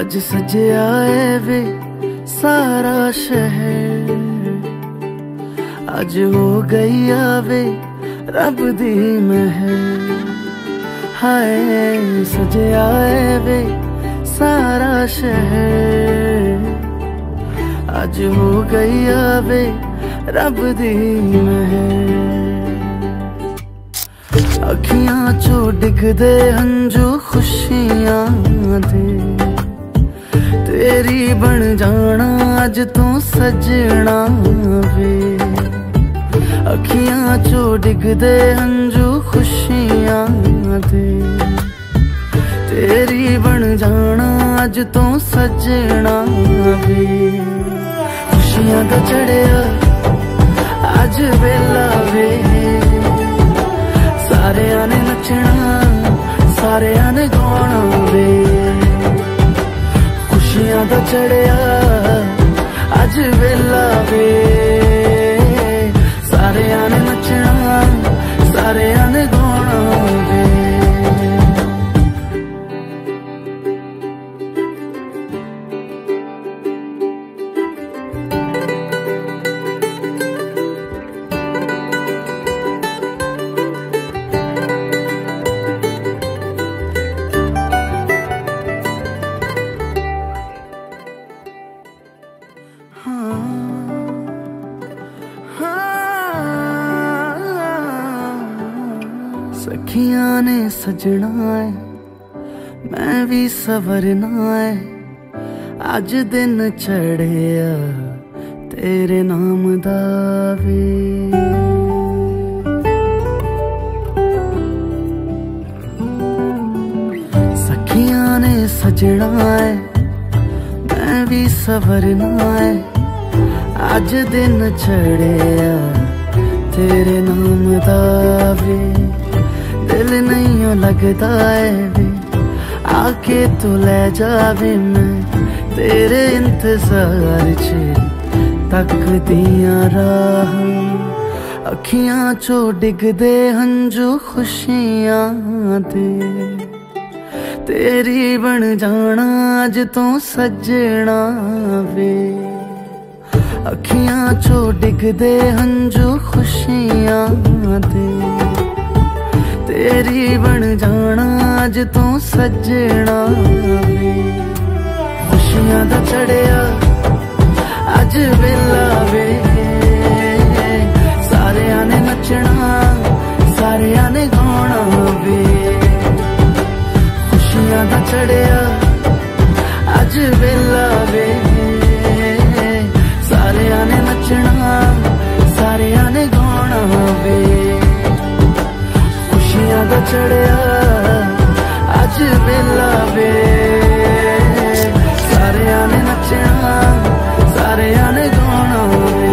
अज सजया है वे सारा शहर, अज हो गई आवे रब दी महर। हाय सजया है वे सारा शहर, अज हो गई आवे रब दी महर। अखियां चो डिगदे हंजू खुशियां दे, तेरी बन जाना अज तू सजना वे। अखियां चो डिगदे हंजू खुशियां दे, तेरी बन जाना अज तू सजना वे। खुशियां दा चढ़िया अज वेला वे, सारेयां ने नचना सारेयां ने गाना वे। खुशियां दा चढ़िया अज वेला वे, सारेयां ने नचना सारेयां ने गाना वे। सखियां ने सजना है मैं भी सवरना है, अज दिन चढ़िया तेरे नाम दा वे। सखियां ने सजना है मैं भी सवरना है, अज दिन चढ़िया तेरे नाम दा वे। दिल नहीं लगता है वे आके तू ले जावे, मैं तेरे इंतजार च तक दिया राह। अखियां चो डिगदे हंजू खुशियां दे, तेरी बन जाना अज तू सजना वे। अखियां चो डिगदे हंजू खुशियां दे, तेरी बन जाना अज तू सजना वे। खुशियां दा चढ़िया अज वेला वे, सारेयां ने नचना सारेयां ने गाना वे। खुशियां दा चढ़िया अज वेला वे, सारेयां ने नचना सारेयां ने गाना वे। खुशियां दा चढ़िया अज वेला वे, सारेयां ने नचना सारेयां ने गाना वे।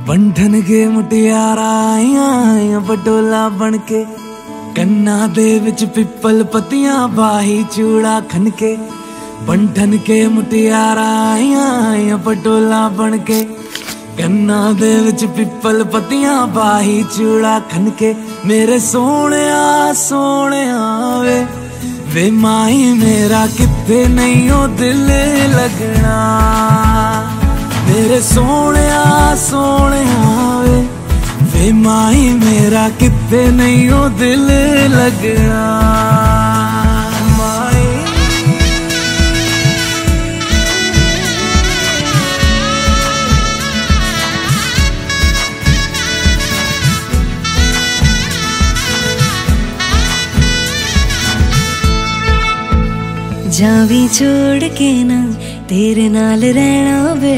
बंधन के मुटियारा आइया बटोला बनके कन्ना दे विच पिपल पतियां बाही चूड़ा खनके बंधन के मुटियारा आइया बटोला बनके कन्ना दे विच पिपल पतियां बाही चूड़ा खनके मेरे सोने वे माई मेरा किथे नहीं ओ दिल लगना मेरे सोने वे माई मेरा किथे नहीं ओ दिल लगना माई जावी छोड़ के ना तेरे नाल रहना वे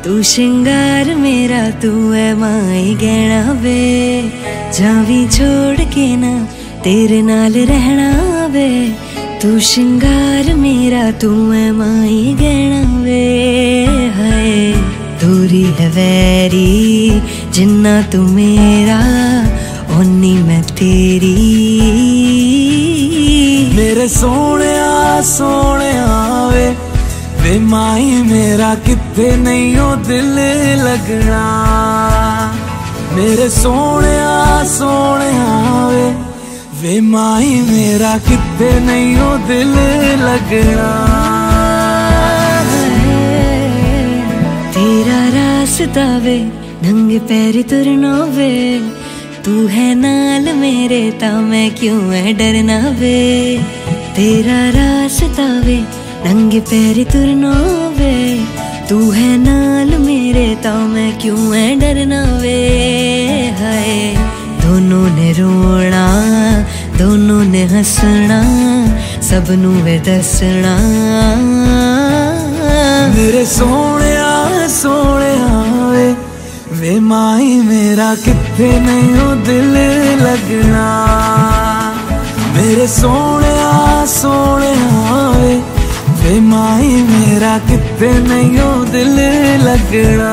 तू श्रृंगार मेरा तू है माई गहना वे जावी छोड़ के ना तेरे नाल रहना वे तू श्रृंगार मेरा तू है माई गहना वे हाय दूरी है वैरी जिन्ना तू मेरा ओनी मैं तेरी मेरे सोने वे माई मेरा किथे नहीं ओ दिल लगना मेरे सोने वे माई मेरा किथे नहीं ओ दिल लगना तेरा रास्ता वे नंगे पैरी तुरना वे तू है नाल मेरे ता मैं क्यों है डरना वे तेरा रास्ता वे नंगे पैरी तुरना वे तू है नाल मेरे ता मैं क्यों है डरना वे हाय दोनों ने रोना दोनों ने हंसना सबनू वे दसना मेरे सोने वे माई मेरा किथे नहीं ओ दिल लगना मेरे सोने वे माई मेरा किथे नहीं ओ दिल लगना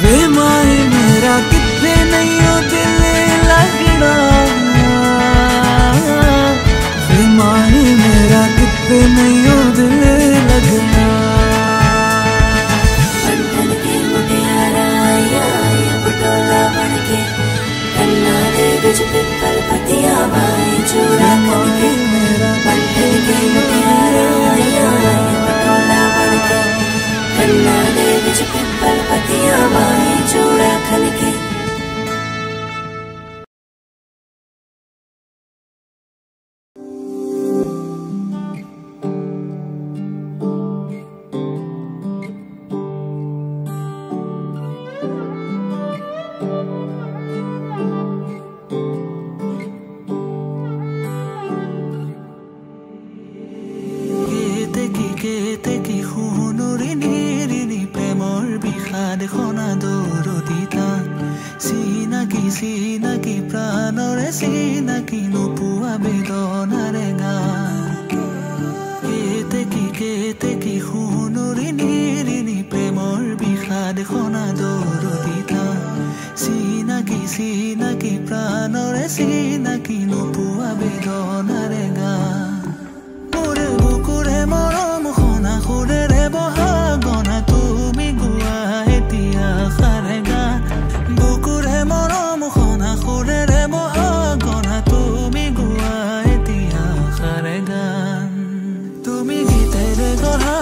वे माई मेरा किथे नहीं ओ दिल लगना वे माई मेरा किथे नहीं ओ दिल लगना पिपल पतियां बाई चूड़ा खनके बंधन के मुटियारा आया पटोला बनके कन्ना दे विच पिपल पतियां बाई चूड़ा खनके চিনাকি প্ৰাণৰে চিনাকি নোপোৱা বেদনাৰে গান কেতে কি সোণৰি নিৰিণি প্ৰেমৰ বিষাদ খনা দৰদিতা চিনাকি প্ৰাণৰে চিনাকি নোপোৱা বেদনাৰে গান মোৰে বুকুৰে মৰম খনা সুৰেৰে বহা গনা তুমি গোৱা এতিয়া সাৰে গান বুকুৰে মৰম খনা সুৰেৰে বহা গনা তুমি গোৱা এতিয়া সাৰে গান তুমি গীতেৰে গঢ়া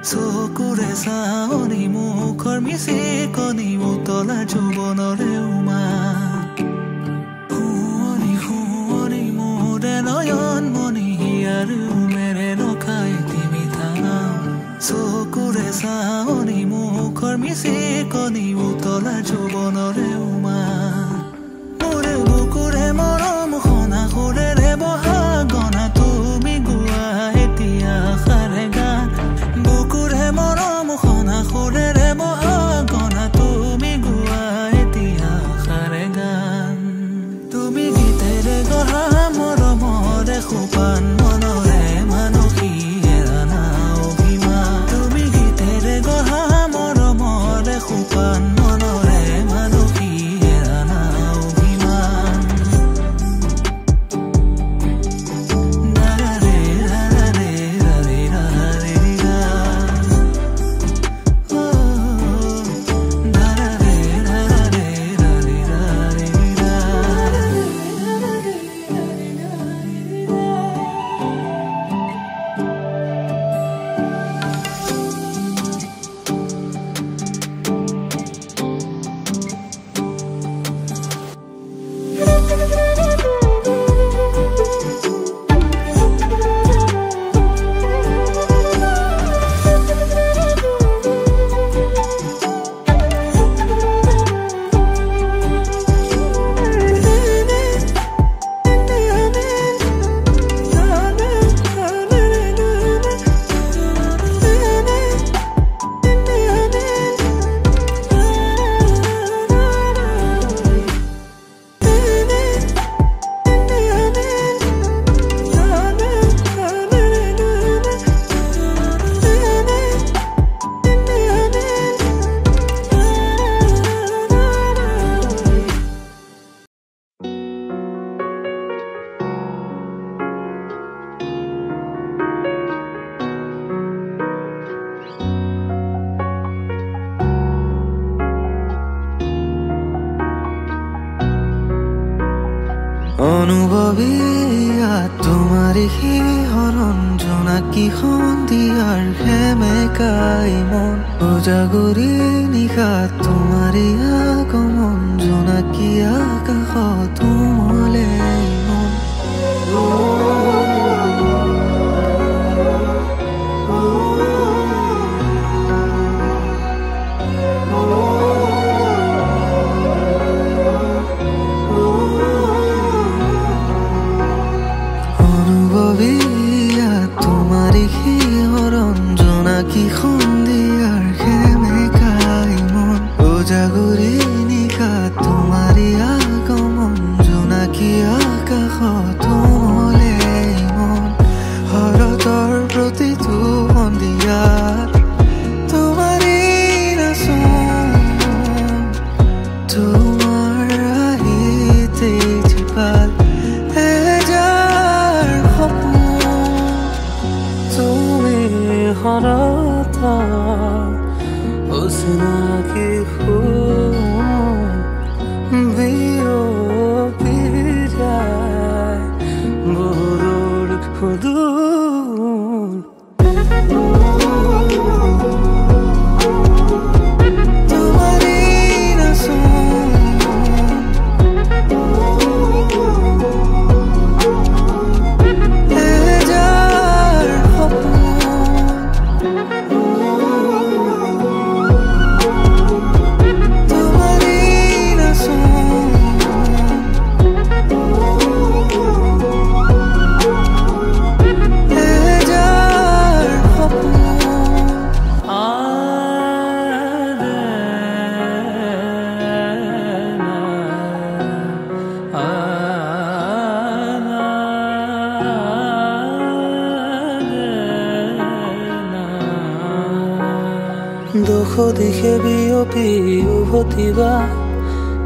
চকুৰে চাৱনি মুখৰ মিছে কণি উতলা যৌৱনৰে উমা শুৱনি শুৱনি মোৰে নয়ন মণি হিয়াৰ উমেৰে ৰখাই তিমি থানা চকুৰে চাৱনি মুখৰ মিছে কণি উতলা যৌৱনৰে উমা মোৰে বুকুৰে মৰম সনা সুৰেৰে বহা গনা তুমি গোৱা এতিয়া সাৰে গান বুকুৰে মৰম সনা সুৰেৰে বহা গনা তুমি গোৱা এতিয়া সাৰে গান তুমি গীতেৰে গঢ়া মৰমৰে সোপান মনৰে মানসী হেৰানা অভিমান তুমি গীতেৰে গঢ়া মৰমৰে সোপান মনৰে মানসী হেৰানা অভিমান দাৰাৰে ৰাৰে ৰাৰে ৰাৰে ৰা ও দাৰাৰে ৰাৰে ৰাৰে ৰাৰে ৰা অনুভৱীয়া তোমাৰে হৰণ জোনাকী সন্ধিয়াৰ সেমেকাই মন উজাগৰি নিশা তোমাৰে আগমন জোনাকী আকাশত উমলে মন অনুভৱীয়া তোমাৰে হৰণ জোনাকী সন্ধিয়াৰ সেমেকাই মন উজাগৰি নিশা তোমাৰে আগমন জোনাকী আকাশত উমলে মন শৰতৰ প্ৰতিটো সন্ধিয়াত তোমাৰে নাচোন তোমাৰ আহিতে জীপাল হৰতা অচিনাকি বিৰপি যায় বৰৰ সুদূৰ তোমাৰে নাচোন এজাৰ সপোন দুখ দিশে বিয়পি উভতিবা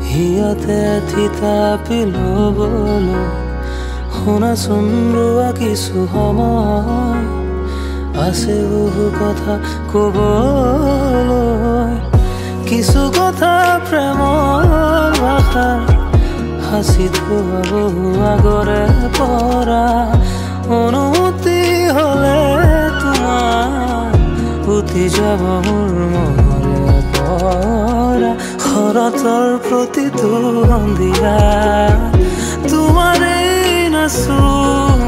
হিয়াতে থিতাপি ল'বলৈ শুনাচোন ৰোৱা কিছু সময় আছে বহু কথা ক'বলৈ কিছু কথা প্ৰেমৰ ভাষাৰ সাঁচি থোৱা বহু আগৰে পৰা অনুমতি হ'লে তোমাৰ পুতি যাব মোৰ মনৰে পৰা শৰতৰ প্ৰতিটো সন্ধিয়া তোমাৰে নাচোন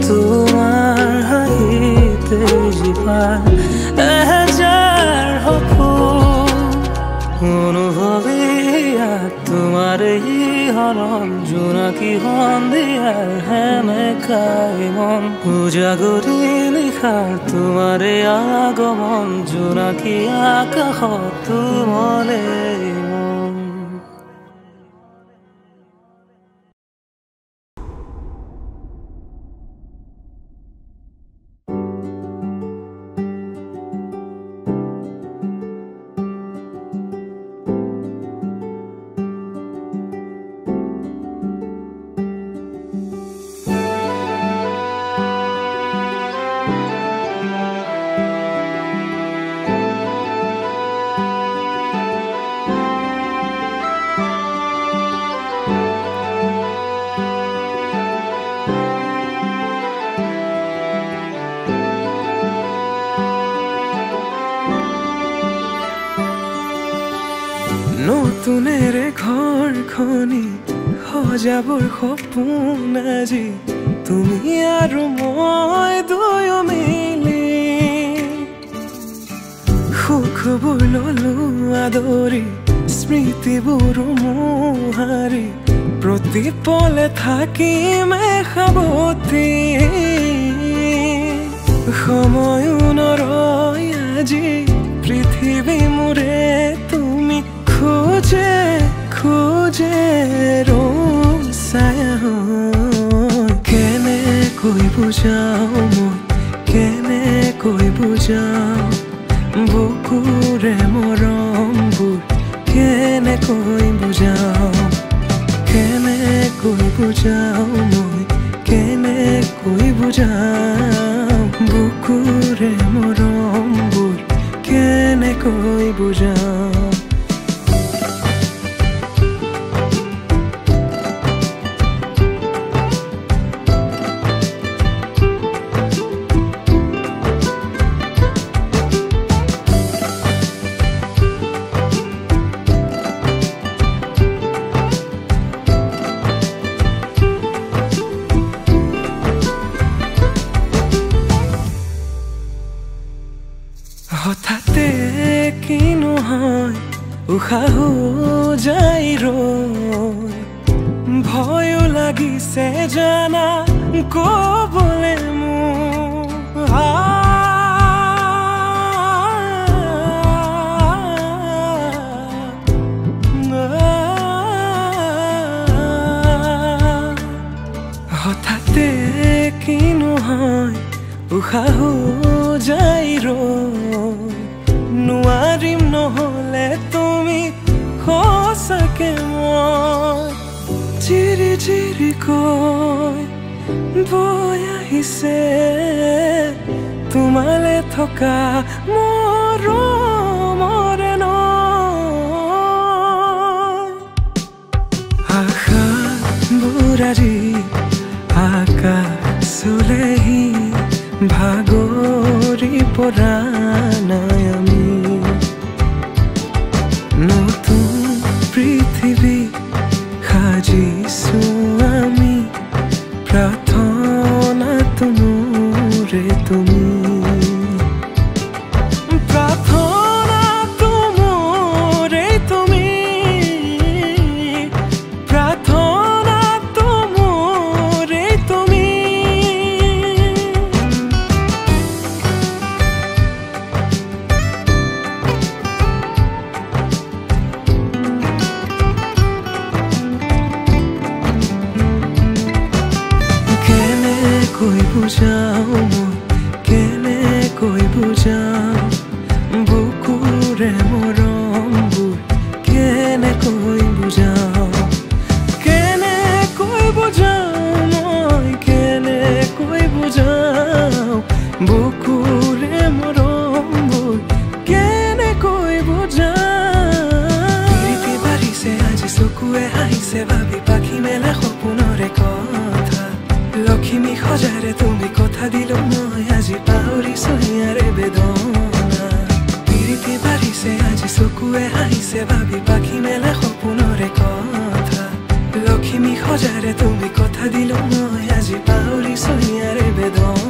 তোমাৰ হাঁহিতে জীৱান এহেজাৰ সপোন অনুভৱে তোমাৰ এই হৰণ জোনাকী সন্ধিয়াৰ সেমেকাই মন উজাগৰি নিশাৰ তোমাৰে আগমন জোনাকী আকাশত তোমাৰে মন। নতুনেৰে ঘৰখনি সজাবৰ সপোন আজি তুমি আৰু মই দুয়ো মিলি সুখবোৰ ললো আদৰি স্মৃতিবোৰ মোহাৰি প্ৰতি পলে থাকিম সাৱতি সময়ো নৰয় আজি পৃথিৱী মোৰে তুমি খোজে খোজে ৰং ছায়া কেনেকৈ বুজাও মই কেনেকৈ বুজাও বুকুৰে মৰমবোৰ কেনেকৈ বুজাও কেনেকৈ বুজাও মই কেনেকৈ বুজাও বুকুৰে মৰমবোৰ কেনেকৈ বুজাও। হঠাতে কিনো হয় উশাহো যাই ৰৈ ভয়ো লাগিছে জানা কবলে মোৰ হঠাতে কিনো হয় উশাহো যাই ৰৈ নোৱাৰিম নহলে তুমি সঁচাকে মই চিৰি চিৰি কৈ বৈ আহিছে তোমালে থকা মৰমৰে নৈ আশাবোৰ আজি আকাশলেহি ভাগৰি পৰা নাই আমি নতুন পৃথিৱী সাজিছো আমি প্ৰাৰ্থনা তোমৰে তুমি প্ৰাৰ্থনা তোমৰে তুমি প্ৰাৰ্থনা তোমৰে তুমি বেদনা পিৰিতি বাঢ়িছে আজি চকুৱে হাঁহিছে ভাবি পাখি মেলে সপোনৰে কথা লক্ষ্মী সজাৰে তুমি কথা দিলো মই আজি পাহৰিছো ইয়াৰে বেদনা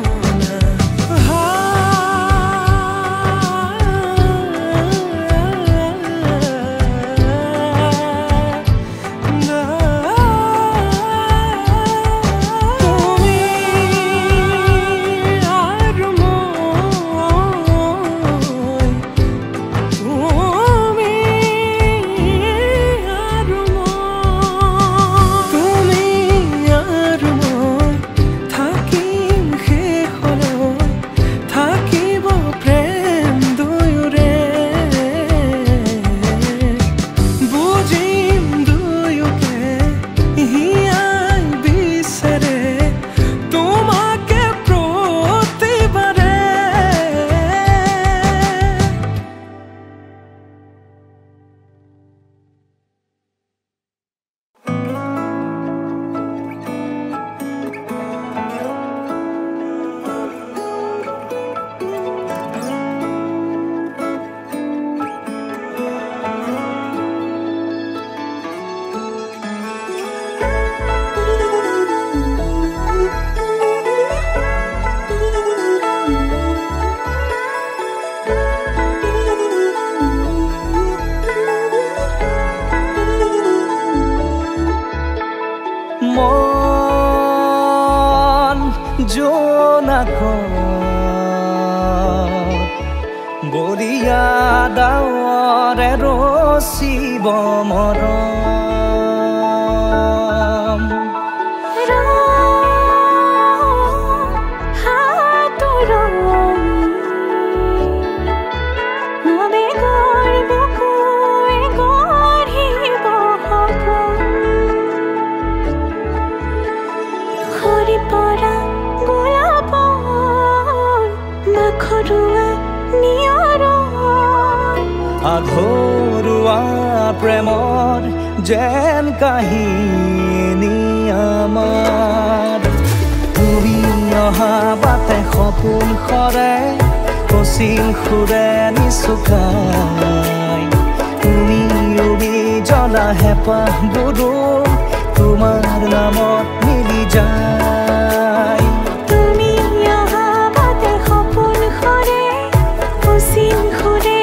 বৰিয়া ডাৱৰে ৰচিব মৰম আঘৰুৱা প্ৰেমৰ যেন কাহিনী আমাৰ তুমি অহা বাটে সপোন সৰে কচিং সুৰে নিচুকাই তুমি উবি জ্বলা হেঁপাহবোৰো তোমাৰ নামত মিলি যায় তুমি অহা বাটে সপোন সৰে কচিং সুৰে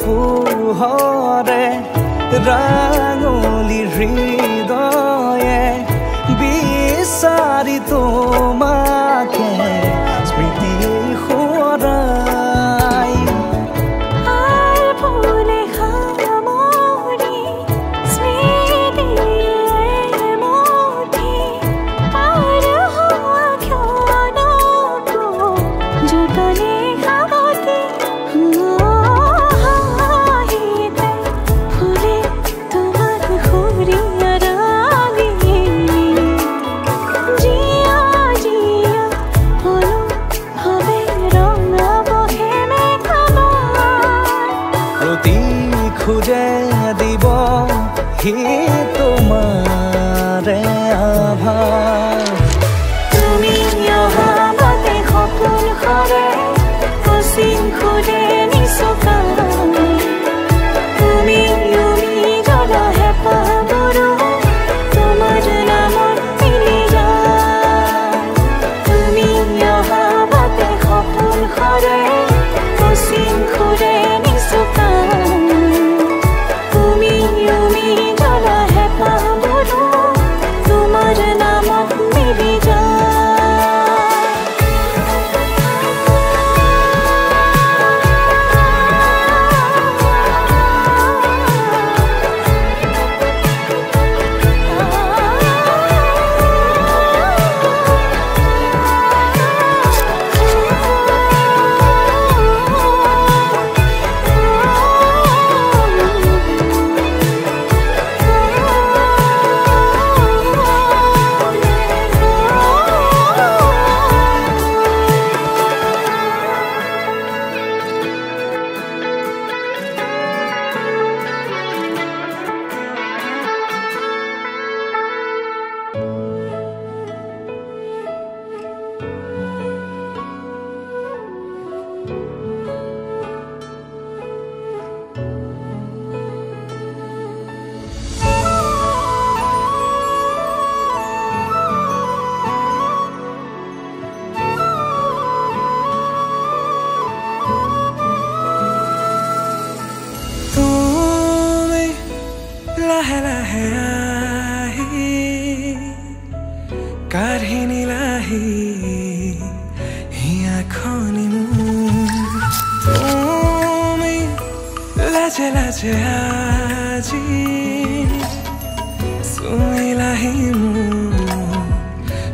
পোহৰে ৰাঙলী হৃদয়ে বিচাৰি তোমাকে স্মৃতি সোঁৱৰাই খুঁজে দিব হি তোমাৰে আভাস তুমি অহা বাটে সপোন সৰে কচিং সুৰে নিচুকাই তুমি উৰি জ্বলা হেঁপাহবোৰো তোমাৰ নামত মিলি যায় তুমি অহা বাটে সপোন সৰে কচিং সুৰে নিচুকাই তুমি জ্বলা লাজে লাজে আজি চুমিলাহি মোৰ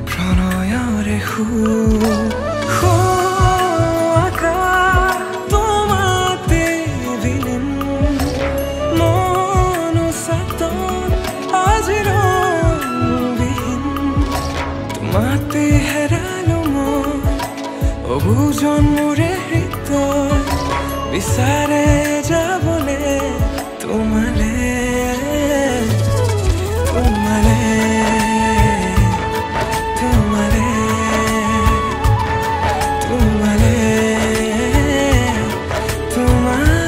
প্ৰণয়ৰে তোমাতে বিলীন মনো সাতন আজি ৰংবিহীন তোমাতে হেৰালো মই অবুজন মোৰে হৃদয় বিচাৰে যাবলে তোমালে তোমালে তোমালে তোমালে তোমালে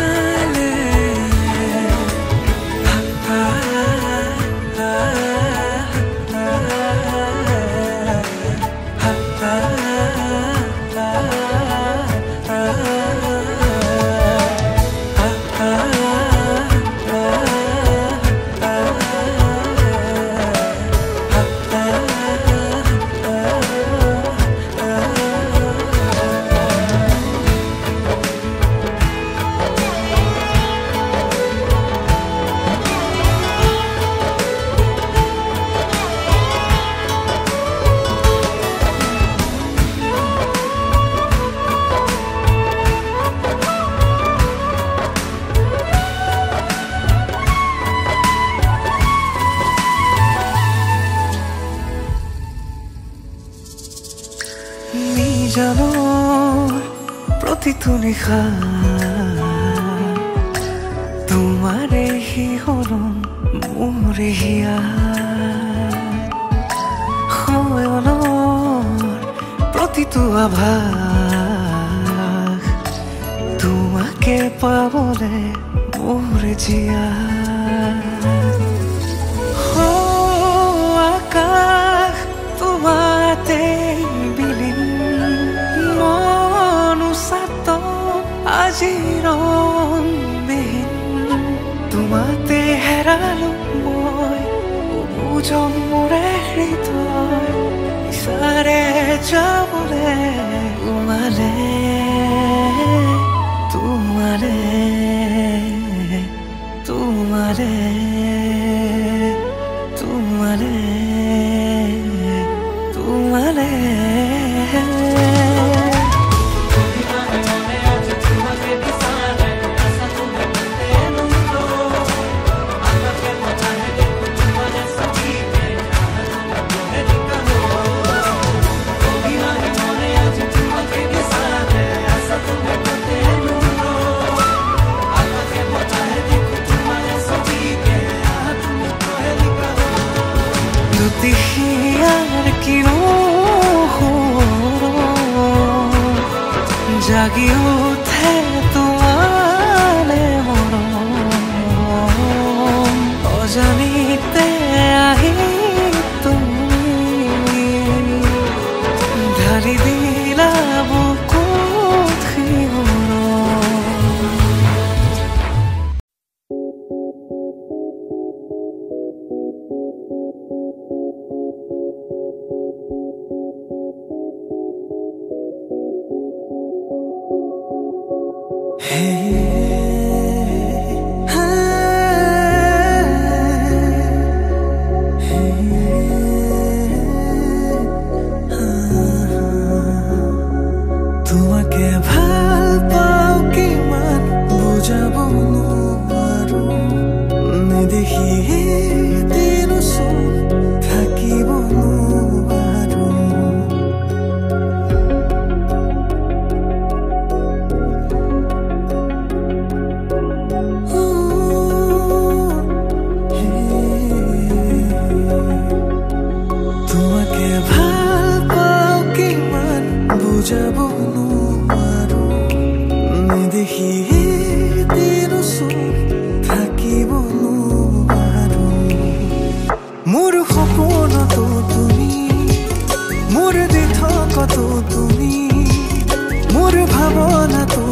জানৰ প্ৰতিটো নিশা তোমাৰে শিহৰণ মোৰে হিয়া সময়নৰ প্ৰতিটো আভাস তোমাকে পাবলে মোৰে জিয়া আকাশ তোমাতে আজি ৰংবিহীন তোমাতে হেৰালো মই অবুজন মোৰে হৃদয় বিচাৰে যাবলে তোমালে তোমালে তোমালে তোমালে তোমালে জাগি উঠে তোমালে মৰম অজানিতে আহি তুমি ঢালি দিলা বুকুত শিহৰণ তোমাকে ভাল পাও কিমান বুজাব নোৱাৰো নেদেখি দিন থাকিব নোৱাৰো তোমাকে ভাল পাও কিমান বুজাব নোৱাৰো নেদেখি দিন থাকিব নোৱাৰো মোৰ সপোনতো তুমি মোৰ দিঠকতো তুমি মোৰ ভাৱনাতো